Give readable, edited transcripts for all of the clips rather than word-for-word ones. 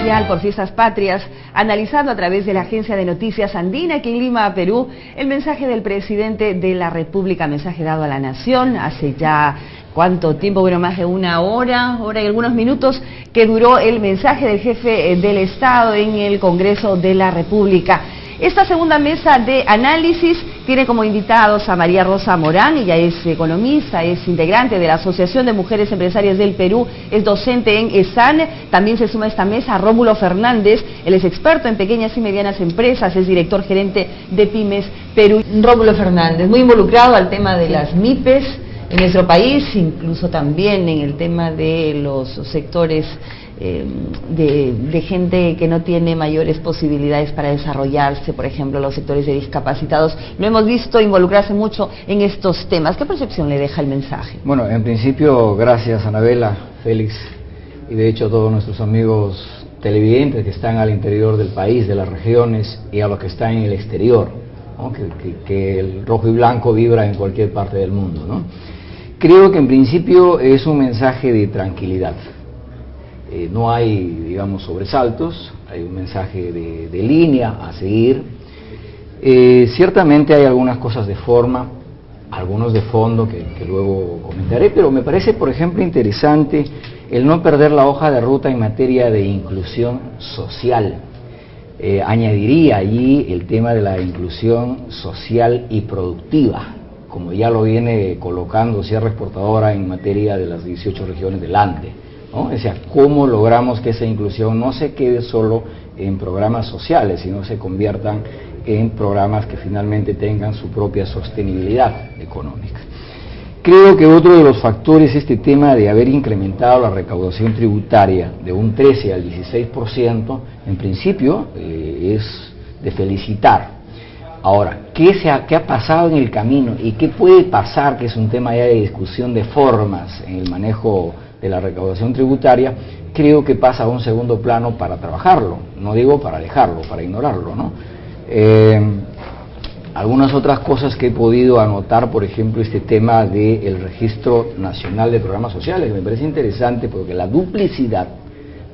Nacional por Fiestas Patrias, analizando a través de la agencia de noticias Andina aquí en Lima, Perú, el mensaje del presidente de la República, mensaje dado a la nación hace ya ¿cuánto tiempo? Bueno, más de una hora y algunos minutos que duró el mensaje del jefe del Estado en el Congreso de la República. Esta segunda mesa de análisis tiene como invitados a María Rosa Morán. Ella es economista, es integrante de la Asociación de Mujeres Empresarias del Perú, es docente en ESAN. También se suma a esta mesa Rómulo Fernández, él es experto en pequeñas y medianas empresas, es director gerente de Pymes Perú. Rómulo Fernández, muy involucrado al tema de las MIPES en nuestro país, incluso también en el tema de los sectores de gente que no tiene mayores posibilidades para desarrollarse, por ejemplo, los sectores de discapacitados. Lo hemos visto involucrarse mucho en estos temas. ¿Qué percepción le deja el mensaje? Bueno, en principio, gracias Anabela, Félix, y de hecho a todos nuestros amigos televidentes que están al interior del país, de las regiones, y a los que están en el exterior, ¿no? que el rojo y blanco vibra en cualquier parte del mundo, ¿no? Creo que en principio es un mensaje de tranquilidad. No hay, digamos, sobresaltos, hay un mensaje de línea a seguir. Ciertamente hay algunas cosas de forma, algunos de fondo que luego comentaré, pero me parece, por ejemplo, interesante el no perder la hoja de ruta en materia de inclusión social. Añadiría allí el tema de la inclusión social y productiva, como ya lo viene colocando Sierra Exportadora en materia de las 18 regiones del Ande, ¿no? O sea, cómo logramos que esa inclusión no se quede solo en programas sociales, sino se conviertan en programas que finalmente tengan su propia sostenibilidad económica. Creo que otro de los factores es este tema de haber incrementado la recaudación tributaria de un 13 al 16%, en principio es de felicitar. Ahora, ¿qué ha pasado en el camino y qué puede pasar, que es un tema ya de discusión de formas en el manejo de la recaudación tributaria? Creo que pasa a un segundo plano para trabajarlo, no digo para alejarlo, para ignorarlo, ¿no? Algunas otras cosas que he podido anotar, por ejemplo, este tema del Registro Nacional de Programas Sociales, que me parece interesante porque la duplicidad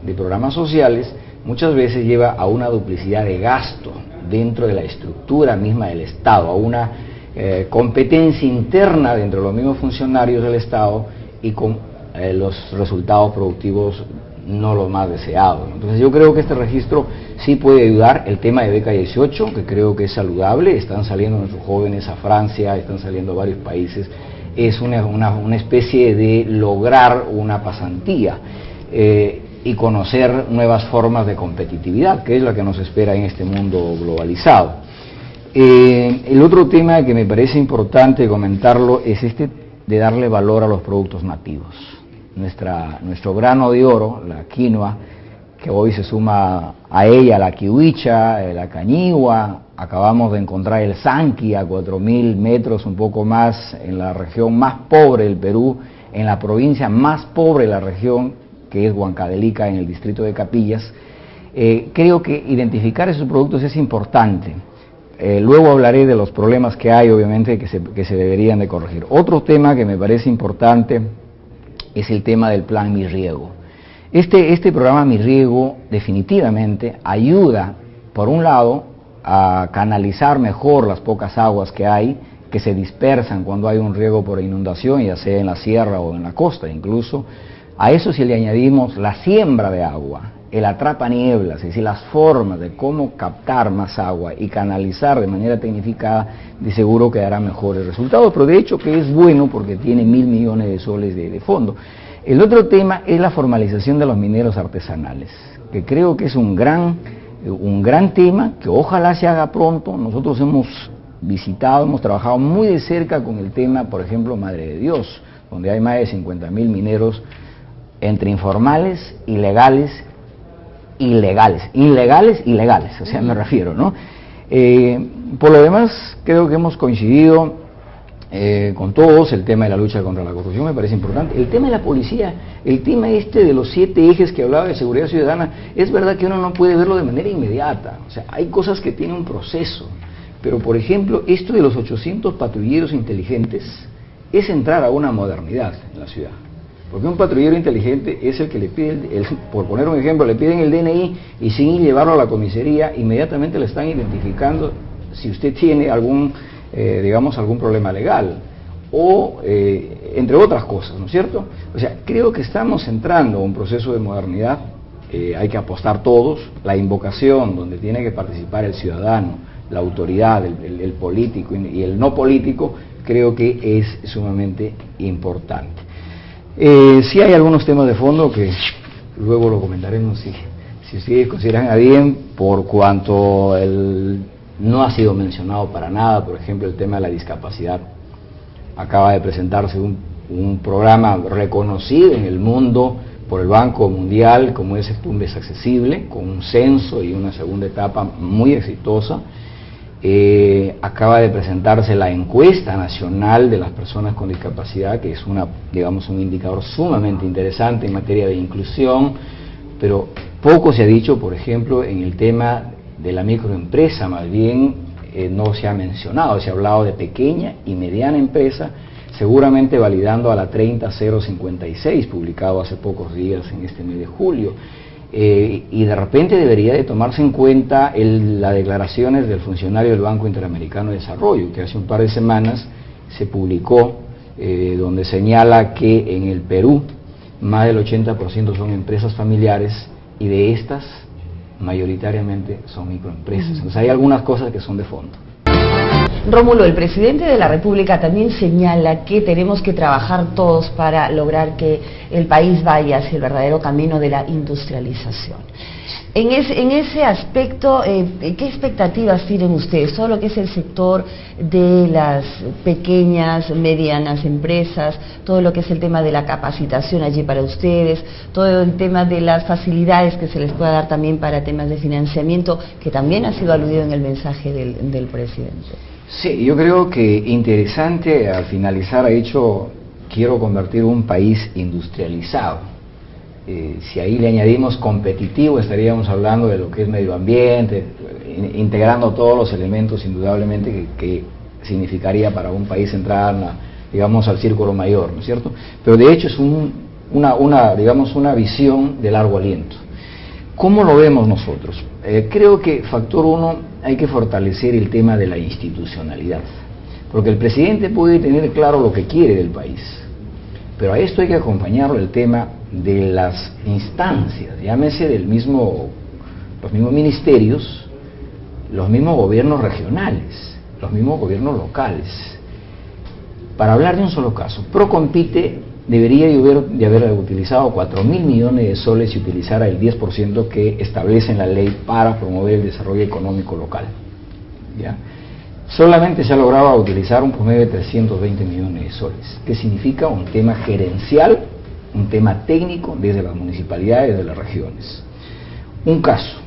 de programas sociales muchas veces lleva a una duplicidad de gasto dentro de la estructura misma del Estado, a una competencia interna dentro de los mismos funcionarios del Estado y con los resultados productivos no los más deseados. Entonces yo creo que este registro sí puede ayudar. El tema de beca 18, que creo que es saludable, están saliendo nuestros jóvenes a Francia, están saliendo a varios países, es una especie de lograr una pasantía y conocer nuevas formas de competitividad, que es la que nos espera en este mundo globalizado. El otro tema que me parece importante comentarlo es este de darle valor a los productos nativos. Nuestro grano de oro, la quinoa, que hoy se suma a ella la kiwicha, la cañigua, acabamos de encontrar el sanqui a 4.000 metros, un poco más, en la región más pobre del Perú, en la provincia más pobre de la región, que es Huancavelica, en el distrito de Capillas. Creo que identificar esos productos es importante. Luego hablaré de los problemas que hay, obviamente, que se deberían de corregir. Otro tema que me parece importante es el tema del plan Mi Riego. Este programa Mi Riego definitivamente ayuda, por un lado, a canalizar mejor las pocas aguas que hay, que se dispersan cuando hay un riego por inundación, ya sea en la sierra o en la costa incluso. A eso si le añadimos la siembra de agua, el atrapanieblas, es decir, las formas de cómo captar más agua y canalizar de manera tecnificada, de seguro que dará mejores resultados, pero de hecho que es bueno porque tiene 1.000 millones de soles de fondo. El otro tema es la formalización de los mineros artesanales, que creo que es un gran tema, que ojalá se haga pronto. Nosotros hemos visitado, hemos trabajado muy de cerca con el tema, por ejemplo, Madre de Dios, donde hay más de 50.000 mineros entre informales, ilegales, o sea, me refiero, ¿no? Por lo demás, creo que hemos coincidido con todos. El tema de la lucha contra la corrupción me parece importante. El tema de la policía, el tema de los 7 ejes que hablaba de seguridad ciudadana, es verdad que uno no puede verlo de manera inmediata. O sea, hay cosas que tienen un proceso, pero por ejemplo, esto de los 800 patrulleros inteligentes es entrar a una modernidad en la ciudad. Porque un patrullero inteligente es el que le pide, por poner un ejemplo, le piden el DNI y sin llevarlo a la comisaría, inmediatamente le están identificando si usted tiene algún, digamos, algún problema legal, o entre otras cosas, ¿no es cierto? O sea, creo que estamos entrando a un proceso de modernidad, hay que apostar todos, la invocación donde tiene que participar el ciudadano, la autoridad, el político y el no político, creo que es sumamente importante. Sí hay algunos temas de fondo que luego lo comentaremos si ustedes consideran a bien, por cuanto no ha sido mencionado para nada, por ejemplo, el tema de la discapacidad. Acaba de presentarse un programa reconocido en el mundo por el Banco Mundial como es Tumbes Accesible, con un censo y una segunda etapa muy exitosa. Acaba de presentarse la encuesta nacional de las personas con discapacidad, que es digamos, un indicador sumamente interesante en materia de inclusión, pero poco se ha dicho, por ejemplo, en el tema de la microempresa, más bien no se ha mencionado, se ha hablado de pequeña y mediana empresa, seguramente validando a la 30056, publicado hace pocos días en este mes de julio. Y de repente debería de tomarse en cuenta las declaraciones del funcionario del Banco Interamericano de Desarrollo, que hace un par de semanas se publicó, donde señala que en el Perú más del 80% son empresas familiares y de estas mayoritariamente son microempresas. Entonces hay algunas cosas que son de fondo. Rómulo, el presidente de la República también señala que tenemos que trabajar todos para lograr que el país vaya hacia el verdadero camino de la industrialización. En ese aspecto, ¿qué expectativas tienen ustedes? Todo lo que es el sector de las pequeñas, medianas empresas, todo lo que es el tema de la capacitación allí para ustedes, todo el tema de las facilidades que se les pueda dar también para temas de financiamiento, que también ha sido aludido en el mensaje del presidente. Sí, yo creo que interesante al finalizar ha dicho, quiero convertir un país industrializado. Si ahí le añadimos competitivo, estaríamos hablando de lo que es medio ambiente, integrando todos los elementos indudablemente que significaría para un país entrar, digamos, al círculo mayor, ¿no es cierto? Pero de hecho es digamos, una visión de largo aliento. ¿Cómo lo vemos nosotros? Creo que factor 1, hay que fortalecer el tema de la institucionalidad, porque el presidente puede tener claro lo que quiere del país, pero a esto hay que acompañarlo el tema de las instancias, llámese los mismos ministerios, los mismos gobiernos regionales, los mismos gobiernos locales. Para hablar de un solo caso, Procompite debería de haber utilizado 4.000 millones de soles y utilizara el 10% que establece en la ley para promover el desarrollo económico local, ¿ya? Solamente se ha logrado utilizar un promedio de 320 millones de soles, que significa un tema gerencial, un tema técnico desde las municipalidades de las regiones. Un caso,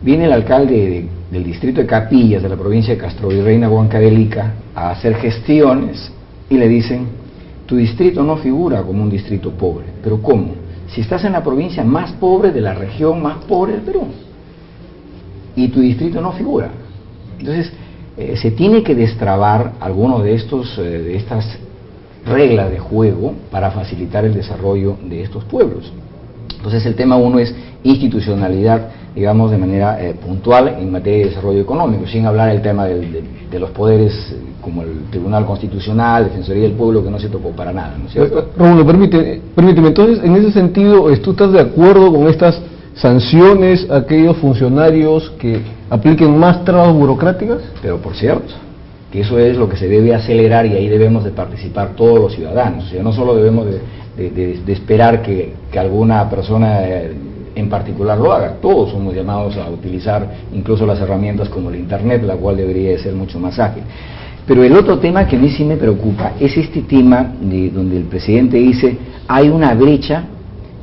viene el alcalde del distrito de Capillas, de la provincia de Castrovirreyna, Huancavelica, a hacer gestiones y le dicen, tu distrito no figura como un distrito pobre. ¿Pero cómo? Si estás en la provincia más pobre de la región más pobre del Perú y tu distrito no figura. Entonces, se tiene que destrabar alguno de estas reglas de juego para facilitar el desarrollo de estos pueblos. Entonces el tema 1 es institucionalidad, digamos, de manera puntual en materia de desarrollo económico, sin hablar del tema de los poderes como el Tribunal Constitucional, Defensoría del Pueblo, que no se tocó para nada, ¿no es cierto? Rómulo, permíteme, entonces, en ese sentido, ¿tú estás de acuerdo con estas sanciones a aquellos funcionarios que apliquen más trabas burocráticas? Pero por cierto, que eso es lo que se debe acelerar y ahí debemos de participar todos los ciudadanos. O sea, no solo debemos de esperar que alguna persona en particular lo haga, todos somos llamados a utilizar incluso las herramientas como el Internet, la cual debería de ser mucho más ágil. Pero el otro tema que a mí sí me preocupa es este tema donde el presidente dice, hay una brecha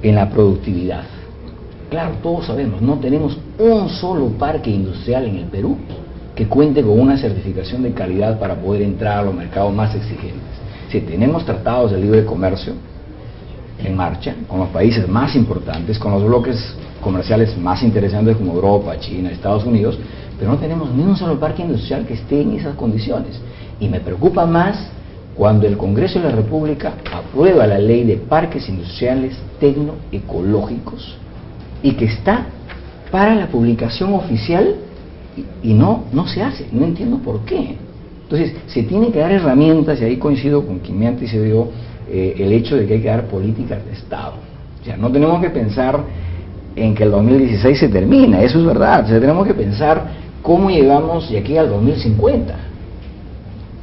en la productividad. Claro, todos sabemos, no tenemos un solo parque industrial en el Perú que cuente con una certificación de calidad para poder entrar a los mercados más exigentes. Si tenemos tratados de libre comercio en marcha con los países más importantes, con los bloques comerciales más interesantes como Europa, China, Estados Unidos, pero no tenemos ni un solo parque industrial que esté en esas condiciones. Y me preocupa más cuando el Congreso de la República aprueba la ley de parques industriales tecnoecológicos y que está para la publicación oficial y no se hace, no entiendo por qué. Entonces, se tiene que dar herramientas, y ahí coincido con quien me antecedió, el hecho de que hay que dar políticas de Estado. O sea, no tenemos que pensar en que el 2016 se termina, eso es verdad. O sea, tenemos que pensar cómo llegamos de aquí al 2050.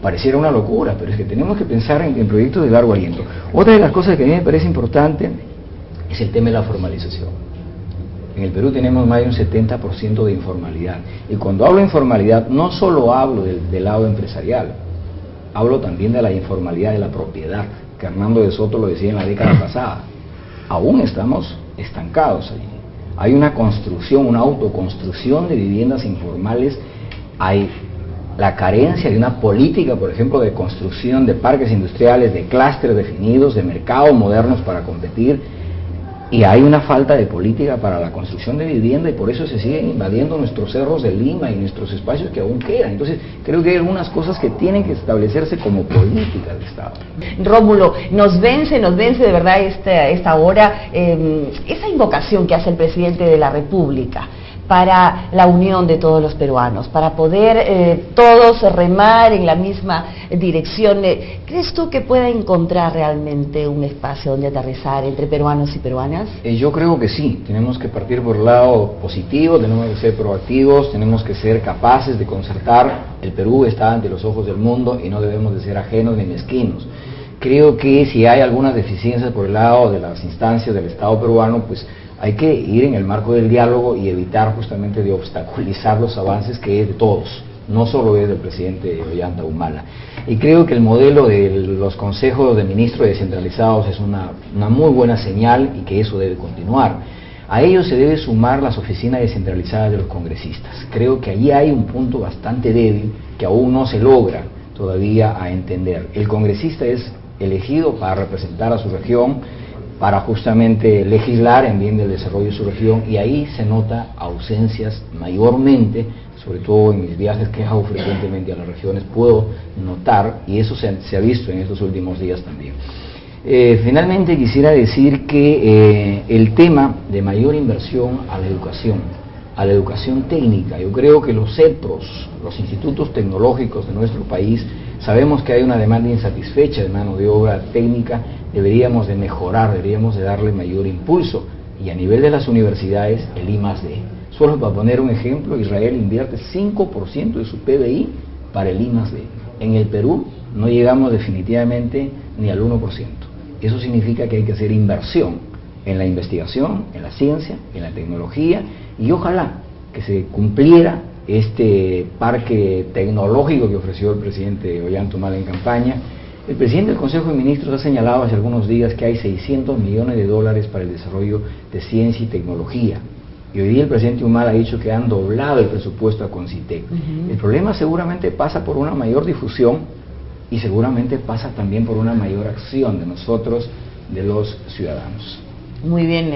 Pareciera una locura, pero es que tenemos que pensar en proyectos de largo aliento. Otra de las cosas que a mí me parece importante es el tema de la formalización. En el Perú tenemos más de un 70% de informalidad. Y cuando hablo de informalidad, no solo hablo del lado empresarial, hablo también de la informalidad de la propiedad, que Hernando de Soto lo decía en la década pasada. Aún estamos estancados allí. Hay una construcción, una autoconstrucción de viviendas informales, hay la carencia de una política, por ejemplo, de construcción de parques industriales, de clústeres definidos, de mercados modernos para competir, y hay una falta de política para la construcción de vivienda, y por eso se siguen invadiendo nuestros cerros de Lima y nuestros espacios que aún quedan. Entonces, creo que hay algunas cosas que tienen que establecerse como política de Estado. Rómulo, nos vence de verdad esta hora esa invocación que hace el presidente de la República para la unión de todos los peruanos, para poder todos remar en la misma dirección. ¿Crees tú que pueda encontrar realmente un espacio donde aterrizar entre peruanos y peruanas? Yo creo que sí, tenemos que partir por el lado positivo, tenemos que ser proactivos, tenemos que ser capaces de concertar. El Perú está ante los ojos del mundo y no debemos de ser ajenos ni mezquinos. Creo que si hay algunas deficiencias por el lado de las instancias del Estado peruano, pues hay que ir en el marco del diálogo y evitar justamente de obstaculizar los avances que es de todos, no solo es del presidente Ollanta Humala. Y creo que el modelo de los consejos de ministros descentralizados es una muy buena señal y que eso debe continuar. A ello se debe sumar las oficinas descentralizadas de los congresistas. Creo que allí hay un punto bastante débil que aún no se logra todavía a entender. El congresista es elegido para representar a su región, para justamente legislar en bien del desarrollo de su región, y ahí se nota ausencias mayormente, sobre todo en mis viajes que hago frecuentemente a las regiones, puedo notar, y eso se ha visto en estos últimos días también. Finalmente quisiera decir que el tema de mayor inversión a la educación técnica, yo creo que los CEPROS, los institutos tecnológicos de nuestro país, sabemos que hay una demanda insatisfecha de mano de obra técnica, deberíamos de mejorar, deberíamos de darle mayor impulso, y a nivel de las universidades, el I+D. Solo para poner un ejemplo, Israel invierte 5% de su PBI para el I+D. En el Perú no llegamos definitivamente ni al 1%. Eso significa que hay que hacer inversión en la investigación, en la ciencia, en la tecnología, y ojalá que se cumpliera este parque tecnológico que ofreció el presidente Ollanta Humala en campaña. El presidente del Consejo de Ministros ha señalado hace algunos días que hay 600 millones de dólares para el desarrollo de ciencia y tecnología. Y hoy día el presidente Humala ha dicho que han doblado el presupuesto a Concitec. El problema seguramente pasa por una mayor difusión y seguramente pasa también por una mayor acción de nosotros, de los ciudadanos. Muy bien.